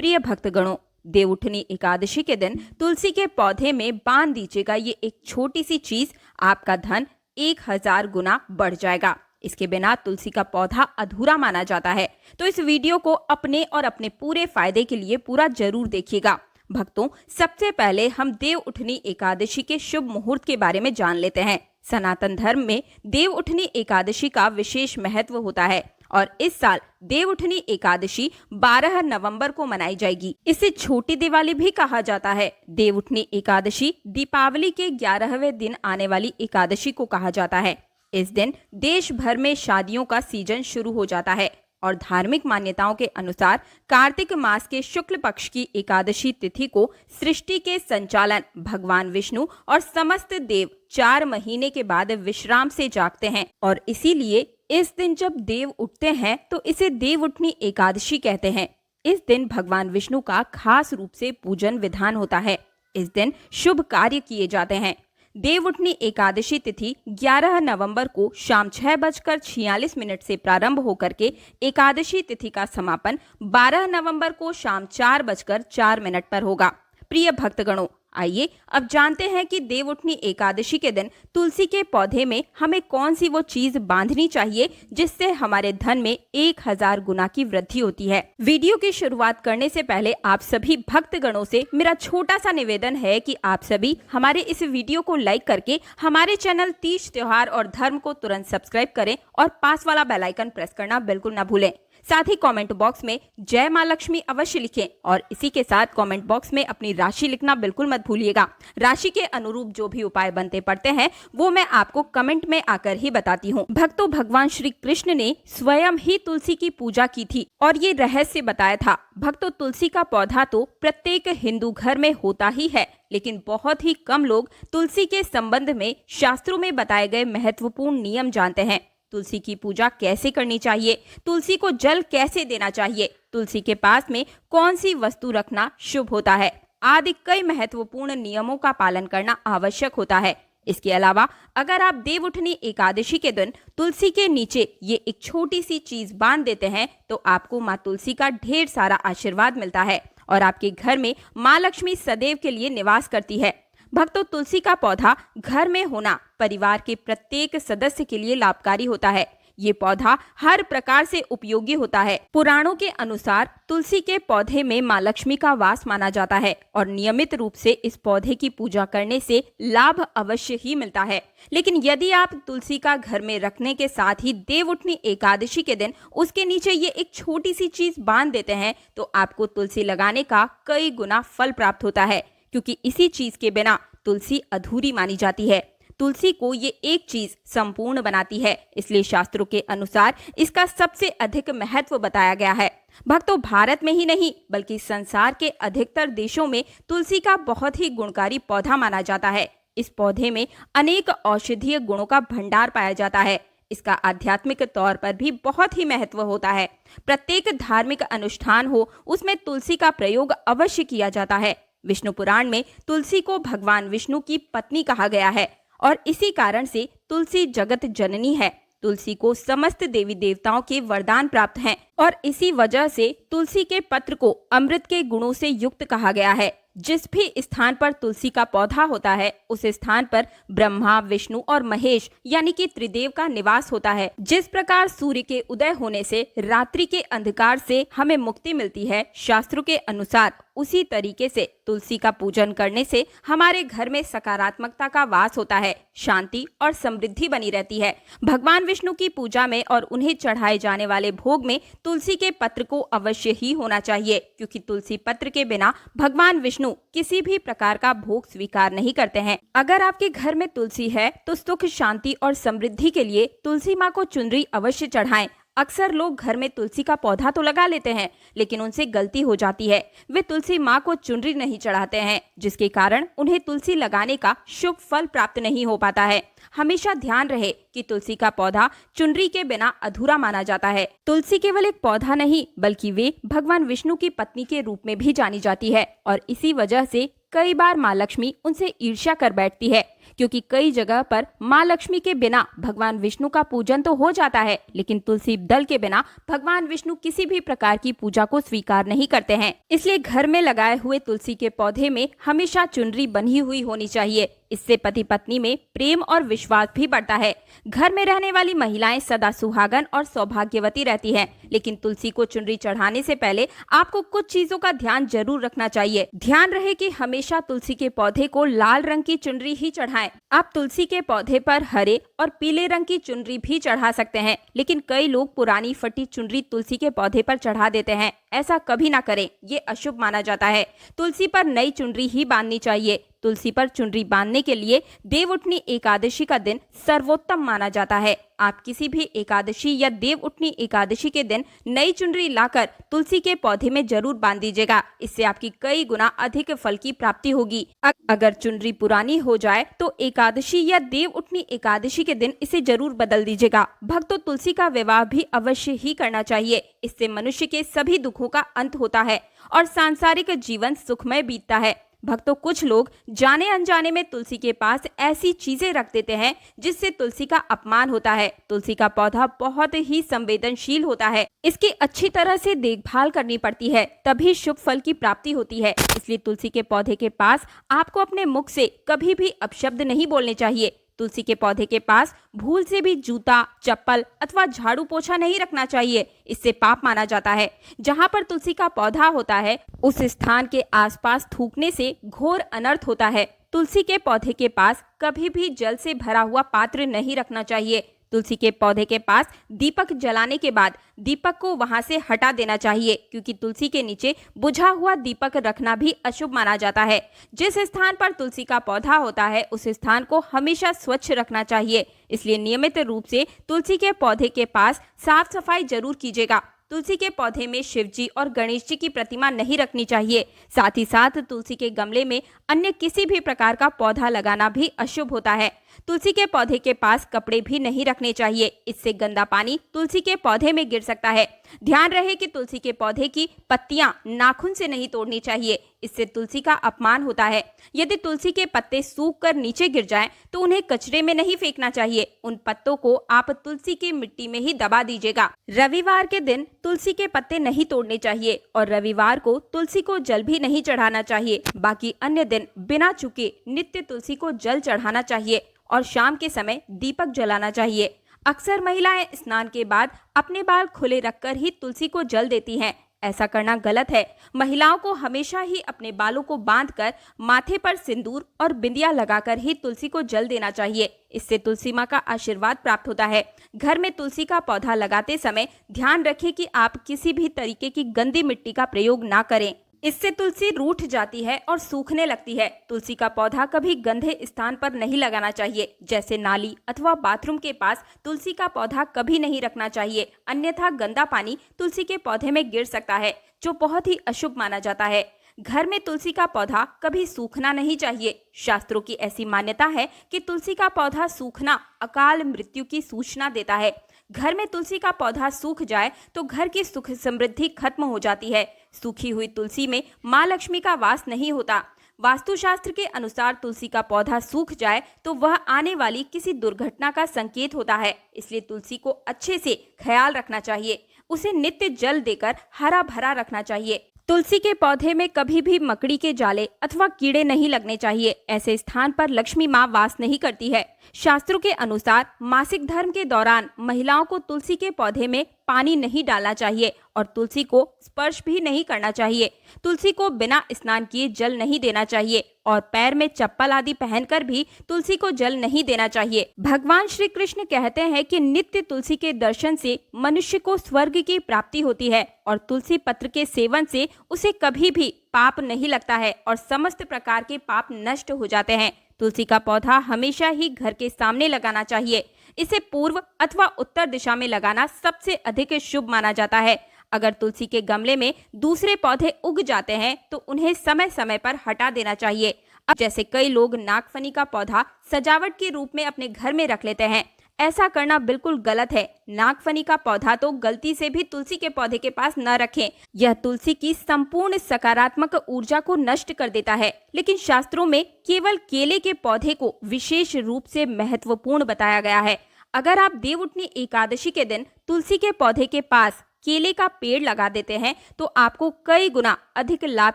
प्रिय भक्तगणों, देवउठनी एकादशी के दिन तुलसी के पौधे में बांध दीजिएगा ये एक छोटी सी चीज, आपका धन 1000 गुना बढ़ जाएगा। इसके बिना तुलसी का पौधा अधूरा माना जाता है। तो इस वीडियो को अपने और अपने पूरे फायदे के लिए पूरा जरूर देखिएगा। भक्तों, सबसे पहले हम देवउठनी एकादशी के शुभ मुहूर्त के बारे में जान लेते हैं। सनातन धर्म में देवउठनी एकादशी का विशेष महत्व होता है और इस साल देवउठनी एकादशी 12 नवंबर को मनाई जाएगी। इसे छोटी दिवाली भी कहा जाता है। देवउठनी एकादशी दीपावली के 11वें दिन आने वाली एकादशी को कहा जाता है। इस दिन देश भर में शादियों का सीजन शुरू हो जाता है और धार्मिक मान्यताओं के अनुसार कार्तिक मास के शुक्ल पक्ष की एकादशी तिथि को सृष्टि के संचालन भगवान विष्णु और समस्त देव 4 महीने के बाद विश्राम से जागते हैं और इसीलिए इस दिन जब देव उठते हैं तो इसे देवउठनी एकादशी कहते हैं। इस दिन भगवान विष्णु का खास रूप से पूजन विधान होता है। इस दिन शुभ कार्य किए जाते हैं। देवउठनी एकादशी तिथि 11 नवंबर को शाम 6:46 से प्रारंभ होकर के एकादशी तिथि का समापन 12 नवंबर को शाम 4:04 पर होगा। प्रिय भक्तगणों, आइए अब जानते हैं कि देवउठनी एकादशी के दिन तुलसी के पौधे में हमें कौन सी वो चीज बांधनी चाहिए जिससे हमारे धन में 1000 गुना की वृद्धि होती है। वीडियो की शुरुआत करने से पहले आप सभी भक्तगणों से मेरा छोटा सा निवेदन है कि आप सभी हमारे इस वीडियो को लाइक करके हमारे चैनल तीज त्योहार और धर्म को तुरंत सब्सक्राइब करें और पास वाला बेल आइकन प्रेस करना बिल्कुल ना भूलें। साथ ही कमेंट बॉक्स में जय मां लक्ष्मी अवश्य लिखें और इसी के साथ कमेंट बॉक्स में अपनी राशि लिखना बिल्कुल मत भूलिएगा। राशि के अनुरूप जो भी उपाय बनते पड़ते हैं वो मैं आपको कमेंट में आकर ही बताती हूँ। भक्तों, भगवान श्री कृष्ण ने स्वयं ही तुलसी की पूजा की थी और ये रहस्य बताया था। भक्तों, तुलसी का पौधा तो प्रत्येक हिंदू घर में होता ही है, लेकिन बहुत ही कम लोग तुलसी के संबंध में शास्त्रों में बताए गए महत्वपूर्ण नियम जानते हैं। तुलसी की पूजा कैसे करनी चाहिए, तुलसी को जल कैसे देना चाहिए, तुलसी के पास में कौन सी वस्तु रखना शुभ होता है आदि कई महत्वपूर्ण नियमों का पालन करना आवश्यक होता है। इसके अलावा अगर आप देवउठनी एकादशी के दिन तुलसी के नीचे ये एक छोटी सी चीज बांध देते हैं तो आपको माँ तुलसी का ढेर सारा आशीर्वाद मिलता है और आपके घर में माँ लक्ष्मी सदैव के लिए निवास करती है। भक्तों, तुलसी का पौधा घर में होना परिवार के प्रत्येक सदस्य के लिए लाभकारी होता है। ये पौधा हर प्रकार से उपयोगी होता है। पुराणों के अनुसार तुलसी के पौधे में माँ लक्ष्मी का वास माना जाता है और नियमित रूप से इस पौधे की पूजा करने से लाभ अवश्य ही मिलता है। लेकिन यदि आप तुलसी का घर में रखने के साथ ही देवउठनी एकादशी के दिन उसके नीचे ये एक छोटी सी चीज बांध देते हैं तो आपको तुलसी लगाने का कई गुना फल प्राप्त होता है, क्योंकि इसी चीज के बिना तुलसी अधूरी मानी जाती है। तुलसी को ये एक चीज संपूर्ण बनाती है, इसलिए शास्त्रों के अनुसार इसका सबसे अधिक महत्व बताया गया है। भक्तों, भारत में ही नहीं बल्कि संसार के अधिकतर देशों में तुलसी का बहुत ही गुणकारी पौधा माना जाता है। इस पौधे में अनेक औषधीय गुणों का भंडार पाया जाता है। इसका आध्यात्मिक तौर पर भी बहुत ही महत्व होता है। प्रत्येक धार्मिक अनुष्ठान हो उसमें तुलसी का प्रयोग अवश्य किया जाता है। विष्णु पुराण में तुलसी को भगवान विष्णु की पत्नी कहा गया है और इसी कारण से तुलसी जगत जननी है। तुलसी को समस्त देवी देवताओं के वरदान प्राप्त हैं और इसी वजह से तुलसी के पत्र को अमृत के गुणों से युक्त कहा गया है। जिस भी स्थान पर तुलसी का पौधा होता है उस स्थान पर ब्रह्मा, विष्णु और महेश यानी कि त्रिदेव का निवास होता है। जिस प्रकार सूर्य के उदय होने से रात्रि के अंधकार से हमें मुक्ति मिलती है, शास्त्रों के अनुसार उसी तरीके से तुलसी का पूजन करने से हमारे घर में सकारात्मकता का वास होता है, शांति और समृद्धि बनी रहती है। भगवान विष्णु की पूजा में और उन्हें चढ़ाए जाने वाले भोग में तुलसी के पत्र को अवश्य ही होना चाहिए, क्योंकि तुलसी पत्र के बिना भगवान विष्णु किसी भी प्रकार का भोग स्वीकार नहीं करते हैं। अगर आपके घर में तुलसी है तो सुख, शांति और समृद्धि के लिए तुलसी माँ को चुनरी अवश्य चढ़ाएं। अक्सर लोग घर में तुलसी का पौधा तो लगा लेते हैं, लेकिन उनसे गलती हो जाती है, वे तुलसी माँ को चुनरी नहीं चढ़ाते हैं, जिसके कारण उन्हें तुलसी लगाने का शुभ फल प्राप्त नहीं हो पाता है। हमेशा ध्यान रहे कि तुलसी का पौधा चुनरी के बिना अधूरा माना जाता है। तुलसी केवल एक पौधा नहीं बल्कि वे भगवान विष्णु की पत्नी के रूप में भी जानी जाती है और इसी वजह से कई बार माँ लक्ष्मी उनसे ईर्ष्या कर बैठती है, क्योंकि कई जगह पर माँ लक्ष्मी के बिना भगवान विष्णु का पूजन तो हो जाता है, लेकिन तुलसी दल के बिना भगवान विष्णु किसी भी प्रकार की पूजा को स्वीकार नहीं करते हैं। इसलिए घर में लगाए हुए तुलसी के पौधे में हमेशा चुनरी बंधी हुई होनी चाहिए। इससे पति पत्नी में प्रेम और विश्वास भी बढ़ता है। घर में रहने वाली महिलाएं सदा सुहागन और सौभाग्यवती रहती हैं, लेकिन तुलसी को चुनरी चढ़ाने से पहले आपको कुछ चीजों का ध्यान जरूर रखना चाहिए। ध्यान रहे कि हमेशा तुलसी के पौधे को लाल रंग की चुनरी ही चढ़ाएं। आप तुलसी के पौधे पर हरे और पीले रंग की चुनरी भी चढ़ा सकते हैं, लेकिन कई लोग पुरानी फटी चुनरी तुलसी के पौधे पर चढ़ा देते हैं। ऐसा कभी ना करें, ये अशुभ माना जाता है। तुलसी पर नई चुनरी ही बांधनी चाहिए। तुलसी पर चुनरी बांधने के लिए देवउठनी एकादशी का दिन सर्वोत्तम माना जाता है। आप किसी भी एकादशी या देवउठनी एकादशी के दिन नई चुनरी लाकर तुलसी के पौधे में जरूर बांध दीजिएगा। इससे आपकी कई गुना अधिक फल की प्राप्ति होगी। अगर चुनरी पुरानी हो जाए तो एकादशी या देवउठनी एकादशी के दिन इसे जरूर बदल दीजिएगा। भक्तों, तुलसी का विवाह भी अवश्य ही करना चाहिए। इससे मनुष्य के सभी दुखों का अंत होता है और सांसारिक जीवन सुखमय बीतता है। भक्तों, कुछ लोग जाने अनजाने में तुलसी के पास ऐसी चीजें रख देते हैं जिससे तुलसी का अपमान होता है। तुलसी का पौधा बहुत ही संवेदनशील होता है। इसकी अच्छी तरह से देखभाल करनी पड़ती है, तभी शुभ फल की प्राप्ति होती है। इसलिए तुलसी के पौधे के पास आपको अपने मुख से कभी भी अपशब्द नहीं बोलने चाहिए। तुलसी के पौधे के पास भूल से भी जूता, चप्पल अथवा झाड़ू पोछा नहीं रखना चाहिए। इससे पाप माना जाता है। जहाँ पर तुलसी का पौधा होता है उस स्थान के आसपास थूकने से घोर अनर्थ होता है। तुलसी के पौधे के पास कभी भी जल से भरा हुआ पात्र नहीं रखना चाहिए। तुलसी के पौधे के पास दीपक जलाने के बाद दीपक को वहां से हटा देना चाहिए, क्योंकि तुलसी के नीचे बुझा हुआ दीपक रखना भी अशुभ माना जाता है। जिस स्थान पर तुलसी का पौधा होता है उस स्थान को हमेशा स्वच्छ रखना चाहिए। इसलिए नियमित रूप से तुलसी के पौधे के पास साफ सफाई जरूर कीजिएगा। तुलसी के पौधे में शिव जी और गणेश जी की प्रतिमा नहीं रखनी चाहिए। साथ ही साथ तुलसी के गमले में अन्य किसी भी प्रकार का पौधा लगाना भी अशुभ होता है। तुलसी के पौधे के पास कपड़े भी नहीं रखने चाहिए। इससे गंदा पानी तुलसी के पौधे में गिर सकता है। ध्यान रहे कि तुलसी के पौधे की पत्तियां नाखून से नहीं तोड़नी चाहिए। इससे तुलसी का अपमान होता है। यदि तुलसी के पत्ते सूख कर नीचे गिर जाएं, तो उन्हें कचरे में नहीं फेंकना चाहिए। उन पत्तों को आप तुलसी की मिट्टी में ही दबा दीजिएगा। रविवार के दिन तुलसी के पत्ते नहीं तोड़ने चाहिए और रविवार को तुलसी को जल भी नहीं चढ़ाना चाहिए। बाकी अन्य दिन बिना चूके नित्य तुलसी को जल चढ़ाना चाहिए और शाम के समय दीपक जलाना चाहिए। अक्सर महिलाएं स्नान के बाद अपने बाल खुले रखकर ही तुलसी को जल देती हैं। ऐसा करना गलत है। महिलाओं को हमेशा ही अपने बालों को बांधकर माथे पर सिंदूर और बिंदिया लगाकर ही तुलसी को जल देना चाहिए। इससे तुलसी माँ का आशीर्वाद प्राप्त होता है। घर में तुलसी का पौधा लगाते समय ध्यान रखें कि आप किसी भी तरीके की गंदी मिट्टी का प्रयोग ना करें। इससे तुलसी रूठ जाती है और सूखने लगती है। तुलसी का पौधा कभी गंदे स्थान पर नहीं लगाना चाहिए, जैसे नाली अथवा बाथरूम के पास तुलसी का पौधा कभी नहीं रखना चाहिए, अन्यथा गंदा पानी तुलसी के पौधे में गिर सकता है, जो बहुत ही अशुभ माना जाता है। घर में तुलसी का पौधा कभी सूखना नहीं चाहिए। शास्त्रों की ऐसी मान्यता है कि तुलसी का पौधा सूखना अकाल मृत्यु की सूचना देता है। घर में तुलसी का पौधा सूख जाए तो घर की सुख समृद्धि खत्म हो जाती है। सूखी हुई तुलसी में माँ लक्ष्मी का वास नहीं होता। वास्तुशास्त्र के अनुसार तुलसी का पौधा सूख जाए तो वह आने वाली किसी दुर्घटना का संकेत होता है। इसलिए तुलसी को अच्छे से ख्याल रखना चाहिए। उसे नित्य जल देकर हरा भरा रखना चाहिए। तुलसी के पौधे में कभी भी मकड़ी के जाले अथवा कीड़े नहीं लगने चाहिए। ऐसे स्थान पर लक्ष्मी माँ वास नहीं करती है। शास्त्रों के अनुसार मासिक धर्म के दौरान महिलाओं को तुलसी के पौधे में पानी नहीं डालना चाहिए और तुलसी को स्पर्श भी नहीं करना चाहिए। तुलसी को बिना स्नान किए जल नहीं देना चाहिए और पैर में चप्पल आदि पहनकर भी तुलसी को जल नहीं देना चाहिए। भगवान श्री कृष्ण कहते हैं कि नित्य तुलसी के दर्शन से मनुष्य को स्वर्ग की प्राप्ति होती है और तुलसी पत्र के सेवन से उसे कभी भी पाप नहीं लगता है और समस्त प्रकार के पाप नष्ट हो जाते हैं। तुलसी का पौधा हमेशा ही घर के सामने लगाना चाहिए। इसे पूर्व अथवा उत्तर दिशा में लगाना सबसे अधिक शुभ माना जाता है। अगर तुलसी के गमले में दूसरे पौधे उग जाते हैं तो उन्हें समय समय पर हटा देना चाहिए। अब जैसे कई लोग नागफनी का पौधा सजावट के रूप में अपने घर में रख लेते हैं, ऐसा करना बिल्कुल गलत है। नागफनी का पौधा तो गलती से भी तुलसी के पौधे के पास न रखें। यह तुलसी की संपूर्ण सकारात्मक ऊर्जा को नष्ट कर देता है। लेकिन शास्त्रों में केवल केले के पौधे को विशेष रूप से महत्वपूर्ण बताया गया है। अगर आप देवउठनी एकादशी के दिन तुलसी के पौधे के पास केले का पेड़ लगा देते हैं तो आपको कई गुना अधिक लाभ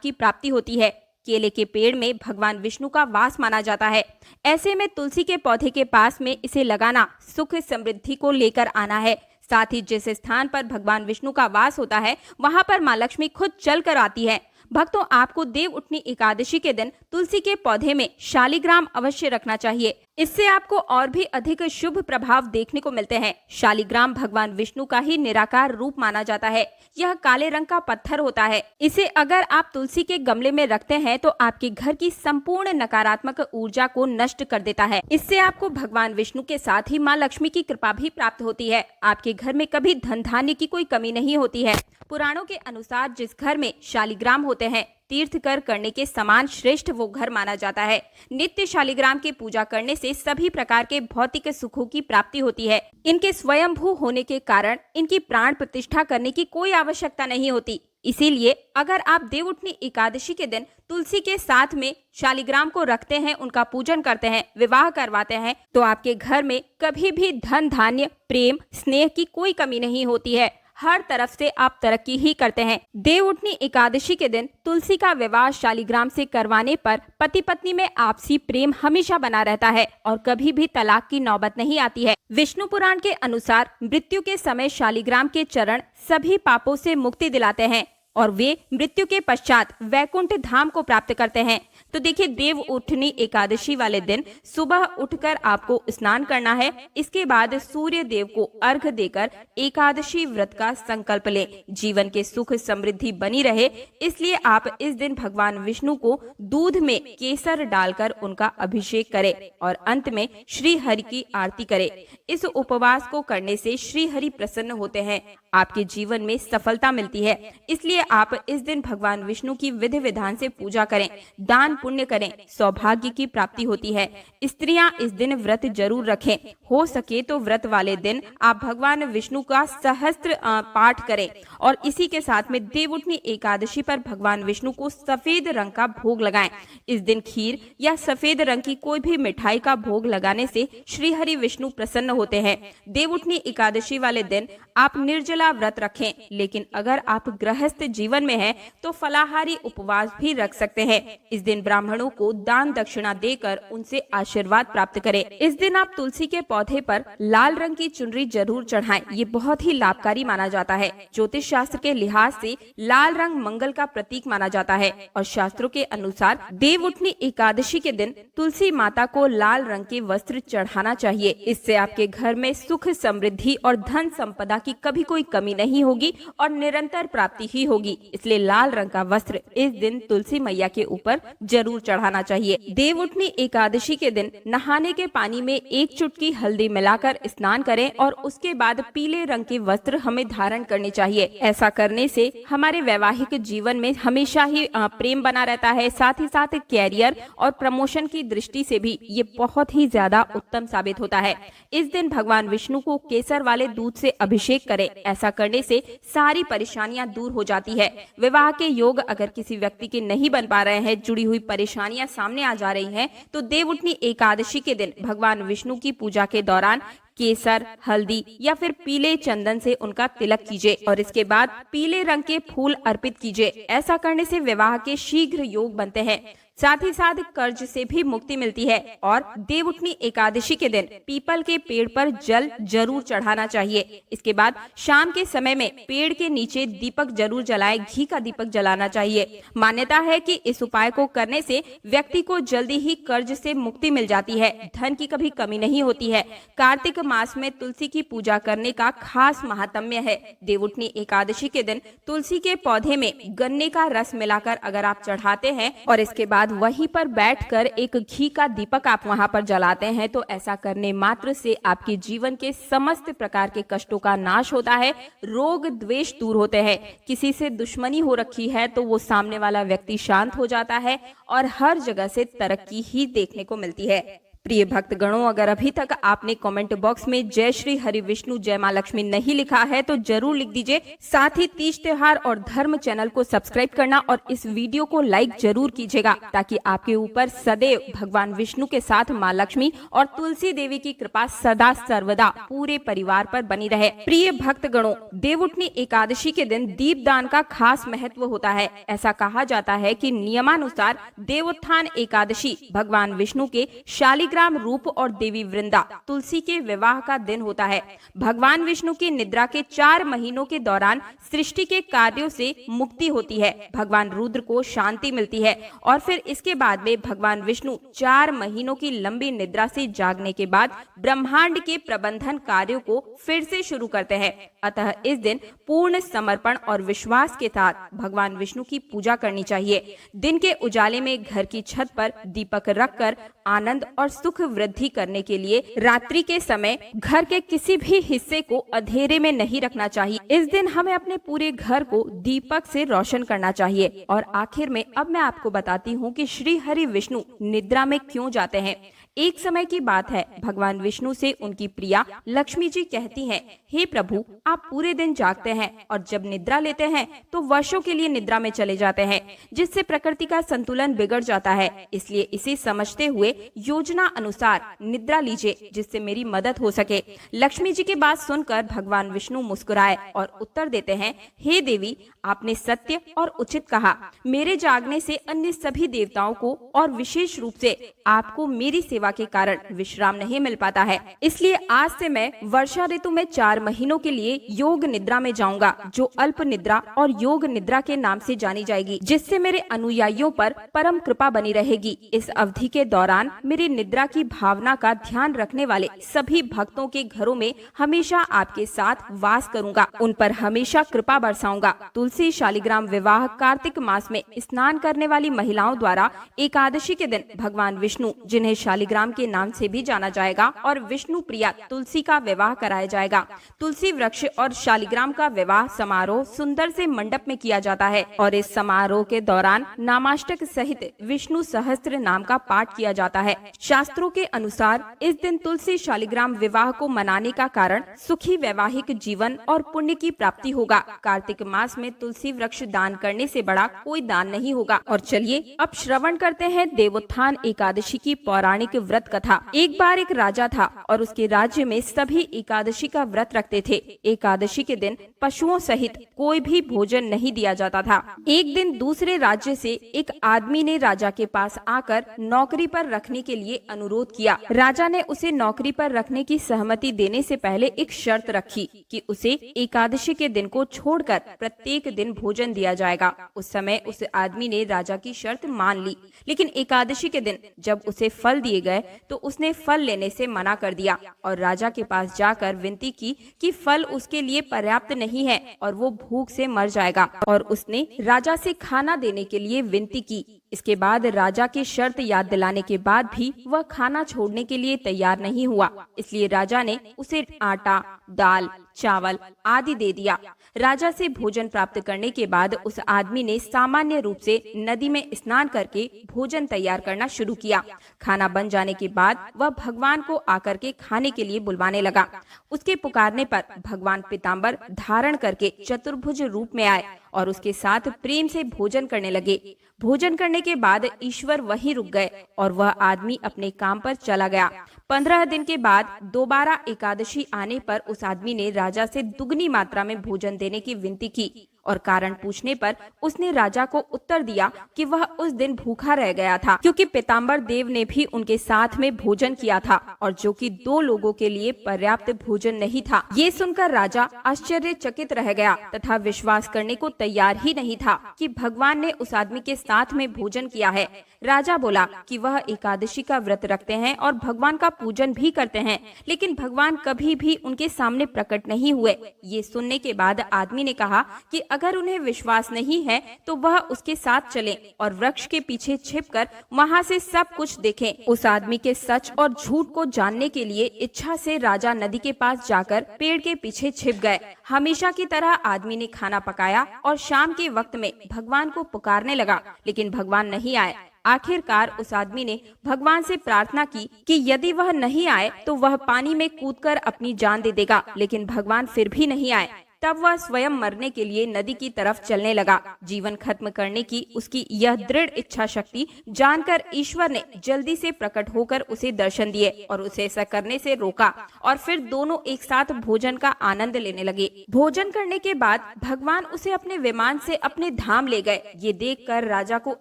की प्राप्ति होती है। केले के पेड़ में भगवान विष्णु का वास माना जाता है। ऐसे में तुलसी के पौधे के पास में इसे लगाना सुख समृद्धि को लेकर आना है। साथ ही जिस स्थान पर भगवान विष्णु का वास होता है वहां पर मां लक्ष्मी खुद चल कर आती है। भक्तों, आपको देवउठनी एकादशी के दिन तुलसी के पौधे में शालिग्राम अवश्य रखना चाहिए। इससे आपको और भी अधिक शुभ प्रभाव देखने को मिलते हैं। शालिग्राम भगवान विष्णु का ही निराकार रूप माना जाता है। यह काले रंग का पत्थर होता है। इसे अगर आप तुलसी के गमले में रखते हैं तो आपके घर की संपूर्ण नकारात्मक ऊर्जा को नष्ट कर देता है। इससे आपको भगवान विष्णु के साथ ही माँ लक्ष्मी की कृपा भी प्राप्त होती है। आपके घर में कभी धन धान्य की कोई कमी नहीं होती है। पुराणों के अनुसार जिस घर में शालिग्राम होते हैं तीर्थ करने के समान श्रेष्ठ वो घर माना जाता है। नित्य शालिग्राम की पूजा करने से सभी प्रकार के भौतिक सुखों की प्राप्ति होती है। इनके स्वयंभू होने के कारण इनकी प्राण प्रतिष्ठा करने की कोई आवश्यकता नहीं होती। इसीलिए अगर आप देवउठनी एकादशी के दिन तुलसी के साथ में शालिग्राम को रखते हैं, उनका पूजन करते हैं, विवाह करवाते हैं तो आपके घर में कभी भी धन धान्य प्रेम स्नेह की कोई कमी नहीं होती है। हर तरफ से आप तरक्की ही करते हैं। देवउठनी एकादशी के दिन तुलसी का विवाह शालिग्राम से करवाने पर पति पत्नी में आपसी प्रेम हमेशा बना रहता है और कभी भी तलाक की नौबत नहीं आती है। विष्णु पुराण के अनुसार मृत्यु के समय शालिग्राम के चरण सभी पापों से मुक्ति दिलाते हैं और वे मृत्यु के पश्चात वैकुंठ धाम को प्राप्त करते हैं। तो देखिए, देवउठनी एकादशी वाले दिन सुबह उठकर आपको स्नान करना है। इसके बाद सूर्य देव को अर्घ्य देकर एकादशी व्रत का संकल्प लें। जीवन के सुख समृद्धि बनी रहे इसलिए आप इस दिन भगवान विष्णु को दूध में केसर डालकर उनका अभिषेक करें और अंत में श्री हरि की आरती करें। इस उपवास को करने से श्री हरि प्रसन्न होते हैं, आपके जीवन में सफलता मिलती है। इसलिए आप इस दिन भगवान विष्णु की विधि विधान से पूजा करें, दान पुण्य करें, सौभाग्य की प्राप्ति होती है। स्त्रियां इस दिन व्रत जरूर रखें। हो सके तो व्रत वाले दिन आप भगवान विष्णु का सहस्त्र पाठ करें और इसी के साथ में देवउठनी एकादशी पर भगवान विष्णु को सफेद रंग का भोग लगाएं। इस दिन खीर या सफेद रंग की कोई भी मिठाई का भोग लगाने से श्री हरि विष्णु प्रसन्न होते हैं। देवउठनी एकादशी वाले दिन आप निर्जला व्रत रखें, लेकिन अगर आप गृहस्थ जीवन में हैं तो फलाहारी उपवास भी रख सकते हैं। इस दिन ब्राह्मणों को दान दक्षिणा देकर उनसे आशीर्वाद प्राप्त करें। इस दिन आप तुलसी के पौधे पर लाल रंग की चुनरी जरूर चढ़ाएं। ये बहुत ही लाभकारी माना जाता है। ज्योतिष शास्त्र के लिहाज से लाल रंग मंगल का प्रतीक माना जाता है और शास्त्रों के अनुसार देवउठनी एकादशी के दिन तुलसी माता को लाल रंग के वस्त्र चढ़ाना चाहिए। इससे आपके घर में सुख समृद्धि और धन संपदा की कभी कोई कमी नहीं होगी और निरंतर प्राप्ति ही होगी। इसलिए लाल रंग का वस्त्र इस दिन तुलसी मैया के ऊपर जरूर चढ़ाना चाहिए। देवउठनी एकादशी के दिन नहाने के पानी में एक चुटकी हल्दी मिलाकर स्नान करें और उसके बाद पीले रंग के वस्त्र हमें धारण करने चाहिए। ऐसा करने से हमारे वैवाहिक जीवन में हमेशा ही प्रेम बना रहता है। साथ ही साथ कैरियर और प्रमोशन की दृष्टि से भी ये बहुत ही ज्यादा उत्तम साबित होता है। इस दिन भगवान विष्णु को केसर वाले दूध से अभिषेक करें। ऐसा करने से सारी परेशानियां दूर हो जाती है। विवाह के योग अगर किसी व्यक्ति के नहीं बन पा रहे हैं, जुड़ी हुई परेशानियां सामने आ जा रही हैं, तो देवउठनी एकादशी के दिन भगवान विष्णु की पूजा के दौरान केसर, हल्दी या फिर पीले चंदन से उनका तिलक कीजिए और इसके बाद पीले रंग के फूल अर्पित कीजिए। ऐसा करने से विवाह के शीघ्र योग बनते हैं। साथ ही साथ कर्ज से भी मुक्ति मिलती है। और देवउठनी एकादशी के दिन पीपल के पेड़ पर जल जरूर चढ़ाना चाहिए। इसके बाद शाम के समय में पेड़ के नीचे दीपक जरूर जलाएं, घी का दीपक जलाना चाहिए। मान्यता है कि इस उपाय को करने से व्यक्ति को जल्दी ही कर्ज से मुक्ति मिल जाती है, धन की कभी कमी नहीं होती है। कार्तिक मास में तुलसी की पूजा करने का खास महात्म्य है। देवउठनी एकादशी के दिन तुलसी के पौधे में गन्ने का रस मिलाकर अगर आप चढ़ाते हैं और इसके बाद वहीं पर बैठकर एक घी का दीपक आप वहां पर जलाते हैं, तो ऐसा करने मात्र से आपके जीवन के समस्त प्रकार के कष्टों का नाश होता है, रोग द्वेष दूर होते हैं। किसी से दुश्मनी हो रखी है तो वो सामने वाला व्यक्ति शांत हो जाता है और हर जगह से तरक्की ही देखने को मिलती है। प्रिय भक्तगणों, अगर अभी तक आपने कमेंट बॉक्स में जय श्री हरि विष्णु जय मां लक्ष्मी नहीं लिखा है तो जरूर लिख दीजिए। साथ ही तीज त्योहार और धर्म चैनल को सब्सक्राइब करना और इस वीडियो को लाइक जरूर कीजिएगा, ताकि आपके ऊपर सदैव भगवान विष्णु के साथ मां लक्ष्मी और तुलसी देवी की कृपा सदा सर्वदा पूरे परिवार पर बनी रहे। प्रिय भक्तगणों, देवउठनी एकादशी के दिन दीपदान का खास महत्व होता है। ऐसा कहा जाता है कि नियमानुसार देवोत्थान एकादशी भगवान विष्णु के शालिग्राम रूप और देवी वृंदा तुलसी के विवाह का दिन होता है। भगवान विष्णु की निद्रा के 4 महीनों के दौरान सृष्टि के कार्यों से मुक्ति होती है, भगवान रुद्र को शांति मिलती है और फिर इसके बाद में भगवान विष्णु 4 महीनों की लंबी निद्रा से जागने के बाद ब्रह्मांड के प्रबंधन कार्यों को फिर से शुरू करते हैं। अतः इस दिन पूर्ण समर्पण और विश्वास के साथ भगवान विष्णु की पूजा करनी चाहिए। दिन के उजाले में घर की छत पर दीपक रखकर आनंद और सुख वृद्धि करने के लिए रात्रि के समय घर के किसी भी हिस्से को अंधेरे में नहीं रखना चाहिए। इस दिन हमें अपने पूरे घर को दीपक से रोशन करना चाहिए। और आखिर में अब मैं आपको बताती हूँ कि श्री हरि विष्णु निद्रा में क्यों जाते हैं। एक समय की बात है, भगवान विष्णु से उनकी प्रिया लक्ष्मी जी कहती हैं, हे प्रभु, आप पूरे दिन जागते हैं और जब निद्रा लेते हैं तो वर्षों के लिए निद्रा में चले जाते हैं, जिससे प्रकृति का संतुलन बिगड़ जाता है। इसलिए इसे समझते हुए योजना अनुसार निद्रा लीजिए, जिससे मेरी मदद हो सके। लक्ष्मी जी की बात सुनकर भगवान विष्णु मुस्कुराए और उत्तर देते हैं, हे देवी, आपने सत्य और उचित कहा। मेरे जागने से अन्य सभी देवताओं को और विशेष रूप से आपको मेरी सेवा के कारण विश्राम नहीं मिल पाता है। इसलिए आज से मैं वर्षा ऋतु में 4 महीनों के लिए योग निद्रा में जाऊंगा, जो अल्प निद्रा और योग निद्रा के नाम से जानी जाएगी, जिससे मेरे अनुयायियों पर परम कृपा बनी रहेगी। इस अवधि के दौरान मेरी निद्रा की भावना का ध्यान रखने वाले सभी भक्तों के घरों में हमेशा आपके साथ वास करूंगा, उन पर हमेशा कृपा बरसाऊंगा। तुलसी शालिग्राम विवाह कार्तिक मास में स्नान करने वाली महिलाओं द्वारा एकादशी के दिन भगवान विष्णु, जिन्हें शालिग्राम के नाम से भी जाना जाएगा, और विष्णु प्रिया तुलसी का विवाह कराया जाएगा। तुलसी वृक्ष और शालिग्राम का विवाह समारोह सुंदर से मंडप में किया जाता है और इस समारोह के दौरान नामाष्टक सहित विष्णु सहस्त्र नाम का पाठ किया जाता है। शास्त्रों के अनुसार इस दिन तुलसी शालिग्राम विवाह को मनाने का कारण सुखी वैवाहिक जीवन और पुण्य की प्राप्ति होगा। कार्तिक मास में तुलसी वृक्ष दान करने से बड़ा कोई दान नहीं होगा। और चलिए अब श्रवण करते हैं देवोत्थान एकादशी की पौराणिक व्रत कथा। एक बार एक राजा था और उसके राज्य में सभी एकादशी का व्रत रखते थे। एकादशी के दिन पशुओं सहित कोई भी भोजन नहीं दिया जाता था। एक दिन दूसरे राज्य से एक आदमी ने राजा के पास आकर नौकरी पर रखने के लिए अनुरोध किया। राजा ने उसे नौकरी पर रखने की सहमति देने से पहले एक शर्त रखी कि उसे एकादशी के दिन को छोड़कर प्रत्येक दिन भोजन दिया जाएगा। उस समय उस आदमी ने राजा की शर्त मान ली, लेकिन एकादशी के दिन जब उसे फल दिए गए तो उसने फल लेने से मना कर दिया और राजा के पास जाकर विनती की कि फल उसके लिए पर्याप्त नहीं है और वो भूख से मर जाएगा, और उसने राजा से खाना देने के लिए विनती की। इसके बाद राजा की शर्त याद दिलाने के बाद भी वह खाना छोड़ने के लिए तैयार नहीं हुआ। इसलिए राजा ने उसे आटा, दाल, चावल आदि दे दिया। राजा से भोजन प्राप्त करने के बाद उस आदमी ने सामान्य रूप से नदी में स्नान करके भोजन तैयार करना शुरू किया। खाना बन जाने के बाद वह भगवान को आकर के खाने के लिए बुलवाने लगा। उसके पुकारने पर भगवान पीताम्बर धारण करके चतुर्भुज रूप में आए और उसके साथ प्रेम से भोजन करने लगे। भोजन करने के बाद ईश्वर वहीं रुक गए और वह आदमी अपने काम पर चला गया। 15 दिन के बाद दोबारा एकादशी आने पर उस आदमी ने राजा से दुगनी मात्रा में भोजन देने की विनती की और कारण पूछने पर उसने राजा को उत्तर दिया कि वह उस दिन भूखा रह गया था, क्योंकि पीताम्बर देव ने भी उनके साथ में भोजन किया था और जो कि 2 लोगों के लिए पर्याप्त भोजन नहीं था। ये सुनकर राजा आश्चर्यचकित रह गया तथा विश्वास करने को तैयार ही नहीं था कि भगवान ने उस आदमी के साथ में भोजन किया है। राजा बोला कि वह एकादशी का व्रत रखते हैं और भगवान का पूजन भी करते हैं, लेकिन भगवान कभी भी उनके सामने प्रकट नहीं हुए। ये सुनने के बाद आदमी ने कहा कि अगर उन्हें विश्वास नहीं है तो वह उसके साथ चलें और वृक्ष के पीछे छिपकर वहां से सब कुछ देखें। उस आदमी के सच और झूठ को जानने के लिए इच्छा से राजा नदी के पास जाकर पेड़ के पीछे छिप गए। हमेशा की तरह आदमी ने खाना पकाया और शाम के वक्त में भगवान को पुकारने लगा, लेकिन भगवान नहीं आए। आखिरकार उस आदमी ने भगवान से प्रार्थना की कि यदि वह नहीं आए तो वह पानी में कूदकर अपनी जान दे देगा, लेकिन भगवान फिर भी नहीं आए। तब वह स्वयं मरने के लिए नदी की तरफ चलने लगा। जीवन खत्म करने की उसकी यह दृढ़ इच्छा शक्ति जानकर ईश्वर ने जल्दी से प्रकट होकर उसे दर्शन दिए और उसे ऐसा करने से रोका, और फिर दोनों एक साथ भोजन का आनंद लेने लगे। भोजन करने के बाद भगवान उसे अपने विमान से अपने धाम ले गए। ये देखकर राजा को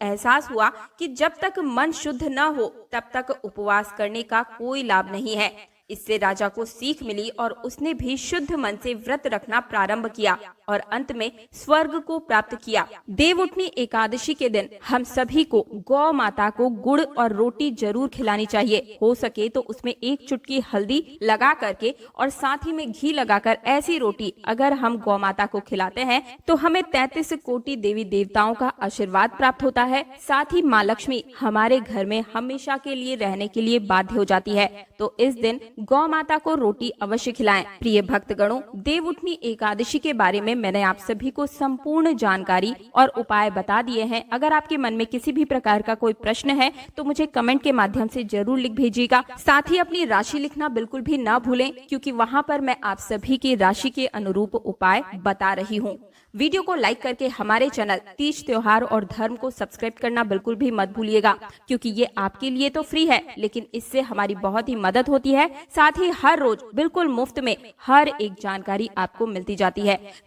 एहसास हुआ कि जब तक मन शुद्ध न हो तब तक उपवास करने का कोई लाभ नहीं है। इससे राजा को सीख मिली और उसने भी शुद्ध मन से व्रत रखना प्रारंभ किया और अंत में स्वर्ग को प्राप्त किया। देवउठनी एकादशी के दिन हम सभी को गौ माता को गुड़ और रोटी जरूर खिलानी चाहिए। हो सके तो उसमें एक चुटकी हल्दी लगा करके और साथ ही में घी लगाकर ऐसी रोटी अगर हम गौ माता को खिलाते हैं तो हमें 33 कोटि देवी देवताओं का आशीर्वाद प्राप्त होता है। साथ ही माँ लक्ष्मी हमारे घर में हमेशा के लिए रहने के लिए बाध्य हो जाती है। तो इस दिन गौ माता को रोटी अवश्य खिलाएं। प्रिय भक्तगणों, देवउठनी एकादशी के बारे में मैंने आप सभी को संपूर्ण जानकारी और उपाय बता दिए हैं। अगर आपके मन में किसी भी प्रकार का कोई प्रश्न है तो मुझे कमेंट के माध्यम से जरूर लिख भेजिएगा। साथ ही अपनी राशि लिखना बिल्कुल भी ना भूलें, क्योंकि वहाँ पर मैं आप सभी की राशि के अनुरूप उपाय बता रही हूँ। वीडियो को लाइक करके हमारे चैनल तीज त्योहार और धर्म को सब्सक्राइब करना बिल्कुल भी मत भूलिएगा, क्योंकि ये आपके लिए तो फ्री है, लेकिन इससे हमारी बहुत ही मदद होती है। साथ ही हर रोज बिल्कुल मुफ्त में हर एक जानकारी आपको मिलती जाती है।